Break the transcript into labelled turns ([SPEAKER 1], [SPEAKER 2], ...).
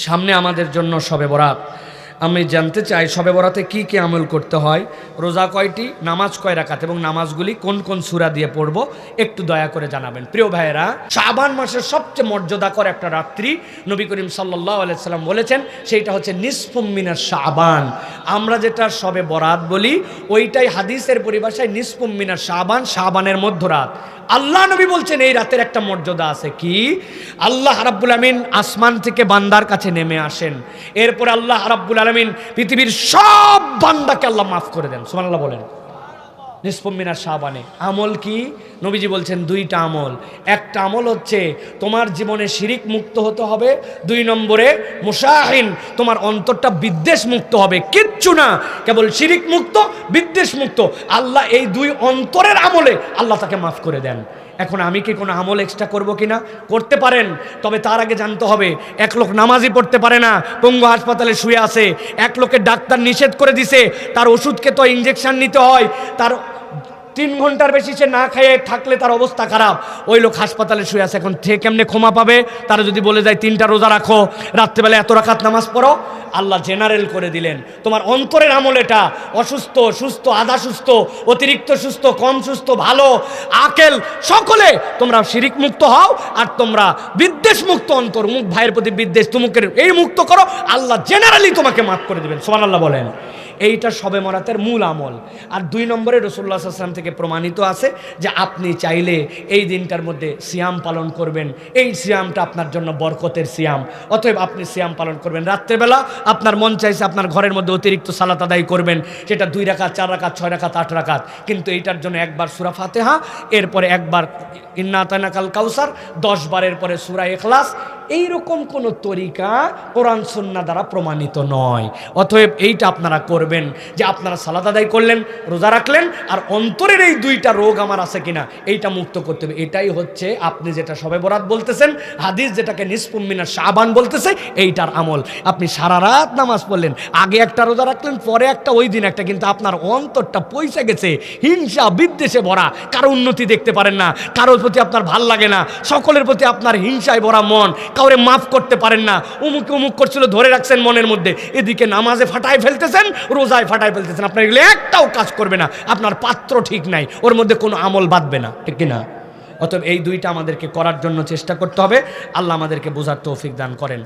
[SPEAKER 1] সামনে আমাদের জন্য শবে বরাত। আমি জানতে চাই শবে বরাতে কি কি আমল করতে হয়, রোজা কয়টি, নামাজ কয় রাকাত এবং নামাজগুলি কোন কোন সূরা দিয়ে পড়ব, একটু দয়া করে জানাবেন। প্রিয় ভাইয়েরা, শাবান মাসের সবচেয়ে মর্যাদাকর একটা রাত্রি নবী করিম সাল্লাল্লাহু আলাইহি সাল্লাম বলেছেন, সেইটা হচ্ছে নিসফুম মিনাশ শাবান। আমরা যেটা শবে বরাত বলি ওইটাই হাদিসের পরিভাষায় নিসফুম মিনাশ শাবান, শাবানের মধ্যরাত। আল্লাহ নবী বলছেন এই রাতের একটা মর্যাদা আছে। কি? আল্লাহ রাব্বুল আমিন আসমান থেকে বান্দার কাছে নেমে আসেন, এরপর আল্লাহ রাব্বুল আমিন পৃথিবীর সব বান্দাকে আল্লাহ মাফ করে দেন। সুবহানাল্লাহ বলেন। নিসফুম মিনাশ শাবানে আমল কি? নবীজি বলছেন দুইটা আমল। একটা আমল হচ্ছে তোমার জীবনে শিরিক মুক্ত হতে হবে, 2 নম্বরে মুশাহিন, তোমার অন্তরটা বিদ্বেষ মুক্ত হবে। কিচ্ছু না, কেবল শিরিক মুক্ত, বিদ্বেষ মুক্ত। আল্লাহ এই 2 অন্তরের আমলে আল্লাহ তাকে মাফ করে দেন। এখন আমি কি কোনো আমল এক্সট্রা করব কিনা? করতে পারেন, তবে তার আগে জানতে হবে এক লোক নামাজই পড়তে পারে না, পঙ্গু হাসপাতালে শুয়ে আছে, এক লোকের ডাক্তার নিষেধ করে দিছে, তার ওষুধকে তো ইঞ্জেকশন নিতে হয়, তার 3 ঘন্টার বেশি সে না খেয়ে থাকলে তার অবস্থা খারাপ, ওই লোক হাসপাতালে শুয়ে আছে। এখন সে কেমনে ক্ষমা পাবে? তারা যদি বলে যায় 3টা রোজা রাখো, রাত্রেবেলা এত রাকাত নামাজ পড়ো, আল্লাহ জেনারেল করে দিলেন তোমার অন্তরের আমল এটা। অসুস্থ, সুস্থ, আধা সুস্থ, অতিরিক্ত সুস্থ, কম সুস্থ, ভালো, আকেল, সকলে তোমরা শিরিক মুক্ত হও, আর তোমরা বিদ্বেষ মুক্ত অন্তর, মুখ ভাইয়ের প্রতি বিদ্বেষ তুমুকের এই মুক্ত করো, আল্লাহ জেনারেলি তোমাকে মাফ করে দেবেন। সুবহানাল্লাহ বলেন। এইটা শবে বরাতের মূল আমল। আর 2 নম্বরে রাসূলুল্লাহ সাল্লাল্লাহু আলাইহি ওয়াসাল্লাম থেকে প্রমাণিত আছে যে আপনি চাইলে এই দিনটার মধ্যে সিয়াম পালন করবেন। এই সিয়ামটা আপনার জন্য বরকতের সিয়াম, অতএব আপনি সিয়াম পালন করবেন। রাত্রেবেলা আপনার মন চাইছে আপনার ঘরের মধ্যে অতিরিক্ত সালাত আদায় করবেন, সেটা 2 রাকাত, 4 রাকাত, 6 রাকাত, 8 রাকাত, কিন্তু এইটার জন্য একবার সূরা ফাতিহা, এরপরে একবার ইন্না আতাইনাকাল কাউসার, 10 বারের পরে সূরা ইখলাস। এইরকম কোনো তরিকা কোরআন সুন্নাহ দ্বারা প্রমাণিত নয়। অতএব এইটা আপনারা করবেন যে আপনারা সালাত আদায় করলেন, রোজা রাখলেন, আর অন্তরের এই 2টা রোগ আমার আছে কিনা এইটা মুক্ত করতে হবে। এটাই হচ্ছে আপনি যেটা শবে বরাত বলতেছেন, হাদিস যেটাকে নিসফুম মিনাশ শাবান বলতেছে, এইটার আমল। আপনি সারা রাত নামাজ পড়লেন, আগে একটা রোজা রাখলেন, পরে একটা, ওই দিন একটা, কিন্তু আপনার অন্তরটা পয়সা গেছে হিংসা বিদ্বেষে ভরা, কারো উন্নতি দেখতে পারেন না, কারোর প্রতি আপনার ভাল লাগে না, সকলের প্রতি আপনার হিংসায় ভরা মন, কাউরে মাফ করতে পারেন না, উমুক উমুক করছিল ধরে রাখছেন মনের মধ্যে, এদিকে নামাজে ফাটায় ফেলতেছেন, রোজায় ফাটায় ফেলতেছেন, আপনার এগুলো একটাও কাজ করবে না, আপনার পাত্র ঠিক নাই, ওর মধ্যে কোনো আমল বাঁধবে না, ঠিক কিনা? অতএব এই 2টা আমাদেরকে করার জন্য চেষ্টা করতে হবে। আল্লাহ আমাদেরকে বোঝার তৌফিক দান করেন।